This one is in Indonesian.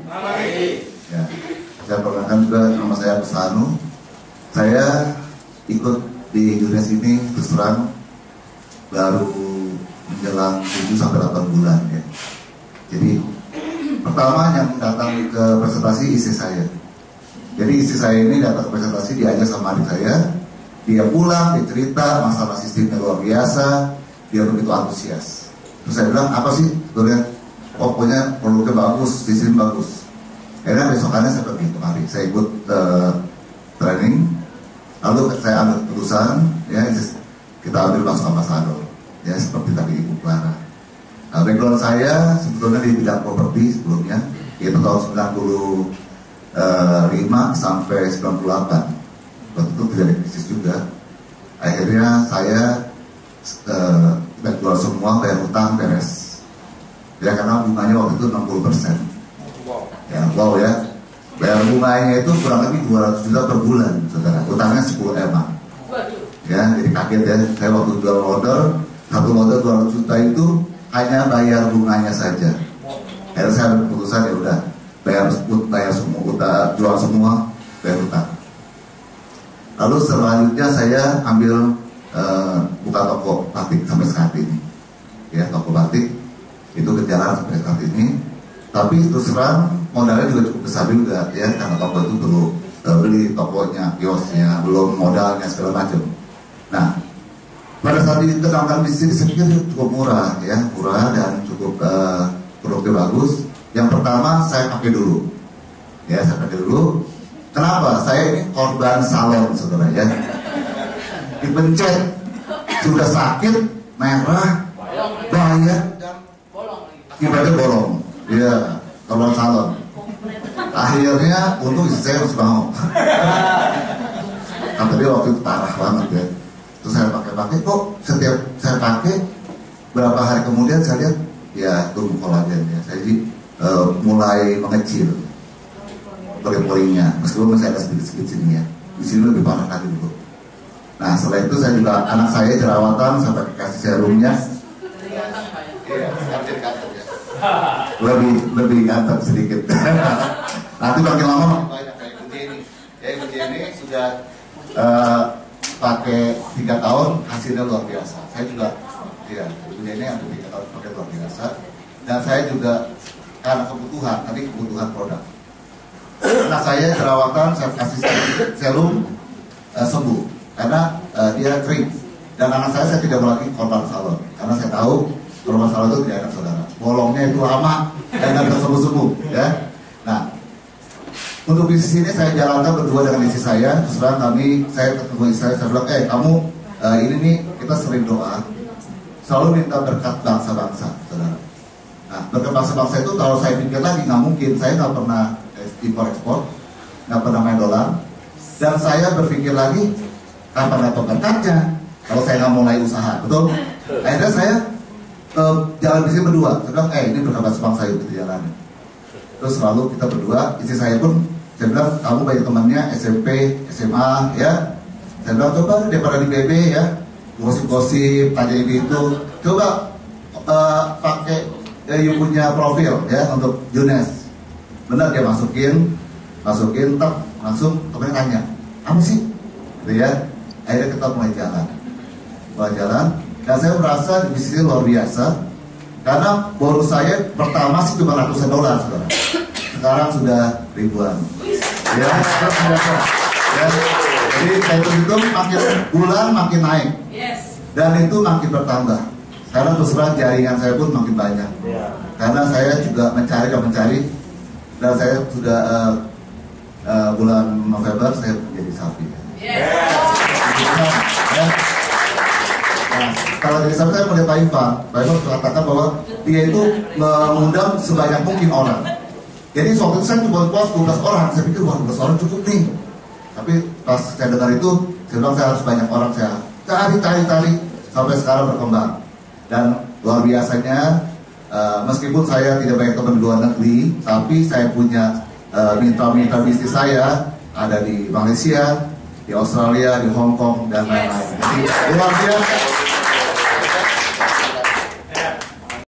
Ya, saya perkenalkan juga nama saya Busanu. Saya ikut di dunia sini terus terang baru menjelang 7 sampai 8 bulan ya. Jadi pertama yang datang ke presentasi istri saya. Jadi istri saya ini datang ke presentasi diajak sama adik saya. Dia pulang, dia cerita masalah sistemnya luar biasa. Dia begitu antusias. Terus saya bilang, apa sih sebenarnya? Pokoknya produknya bagus, sistem bagus. Akhirnya besokannya saya pergi kemari, saya ikut training. Lalu saya ambil keputusan, ya kita ambil masuk ambasador, ya seperti tadi Ibu Clara. Nah, background saya sebetulnya di bidang properti sebelumnya, yaitu tahun 95 sampai 98. Waktu itu tidak ada krisis juga. Akhirnya saya jual semua, bayar utang, beres. Ya karena bunganya waktu itu 60%. Ya, wow ya. Bayar bunganya itu kurang lebih 200 juta per bulan, saudara. Utangnya 10 M. Ya, jadi kaget ya. Saya waktu jual modal, satu modal 200 juta itu hanya bayar bunganya saja. Akhirnya saya ambil keputusan ya udah bayar semua utang, jual semua, bayar utang. Lalu selanjutnya saya ambil buka toko batik sampai saat ini. Ya, toko batik itu berjalan sampai saat ini. Tapi terus terang modalnya juga cukup besar juga ya, karena toko itu perlu beli tokonya, kiosnya, belum modalnya segala macam. Nah, pada saat dikenalkan di sini saya pikir cukup murah ya, murah dan cukup produknya bagus. Yang pertama saya pakai dulu, ya saya pakai dulu. Kenapa? Saya ini korban salon saudara ya. Dipencet sudah sakit, merah, bayar dan akibatnya bolong. Iya, korban salon. Akhirnya untung istri saya harus mau. Tapi dia waktu itu parah banget ya. Terus saya pakai kok setiap saya pakai berapa hari kemudian saya lihat ya tumbuh kolagen ya. Saya jadi mulai mengecil pori-porinya, meskipun masih ada sedikit-sedikit sini ya. Di sini lebih parah lagi dulu. Nah setelah itu saya juga anak saya jerawatan sampai kasih serumnya. Iya, lebih ganteng sedikit. Nanti makin lama makin banyak kayak Ibu Jenny. Ya Ibu Jenny sudah pakai 3 tahun hasilnya luar biasa. Saya juga, ya Ibu Jenny yang 3 tahun pakai luar biasa. Dan saya juga karena kebutuhan produk. Anak saya jerawatan, saya kasih serum sembuh karena dia kering. Dan anak saya tidak mau lagi korban salon karena saya tahu korban salon itu tidak enak saudara. Bolongnya itu lama dan tidak sembuh-sembuh ya. Nah, untuk bisnis ini saya jalankan berdua dengan istri saya. Terus terang saya ketemu istri saya bilang, kamu ini nih kita sering doa, selalu minta berkat bangsa-bangsa, saudara. Nah, berkat bangsa-bangsa itu kalau saya pikir lagi nggak mungkin, saya nggak pernah impor ekspor, nggak pernah main dolar, dan saya berpikir lagi kapan dapat berkatnya kalau saya nggak mulai usaha, betul? Akhirnya saya jalan bisnis berdua. Saya bilang, ini berkat bangsa itu jalan. Terus selalu kita berdua, istri saya pun, saya bilang, kamu banyak temannya SMP, SMA, ya. Saya bilang, coba daripada di BB ya, gosip-gosip, tanya ini itu, coba pakai you punya profil ya untuk Junes. Benar dia masukin, langsung temennya tanya, apa sih? Gitu ya. Akhirnya kita mulai jalan, dan saya merasa di sini luar biasa. Karena bonus saya pertama sih cuma ratusan dolar, saudara. Sekarang sudah ribuan. Ya, ya. Jadi saya hitung makin bulan makin naik. Dan itu makin bertambah. Karena terus terang jaringan saya pun makin banyak. Karena saya juga mencari. Dan saya sudah bulan November saya menjadi sapi. Ya. Nah, kalau dari saya melihat Pak Ivan mengatakan bahwa dia itu mengundang sebanyak mungkin orang. Jadi waktu itu saya cuma puas 12 orang. Saya pikir wah 12 orang cukup nih. Tapi pas saya dengar itu, saya bilang saya harus banyak orang. Saya cari sampai sekarang berkembang. Dan luar biasanya, meskipun saya tidak banyak teman di luar negeri, tapi saya punya mitra bisnis saya ada di Malaysia, di Australia, di Hong Kong dan lain-lain. Jadi luar biasa.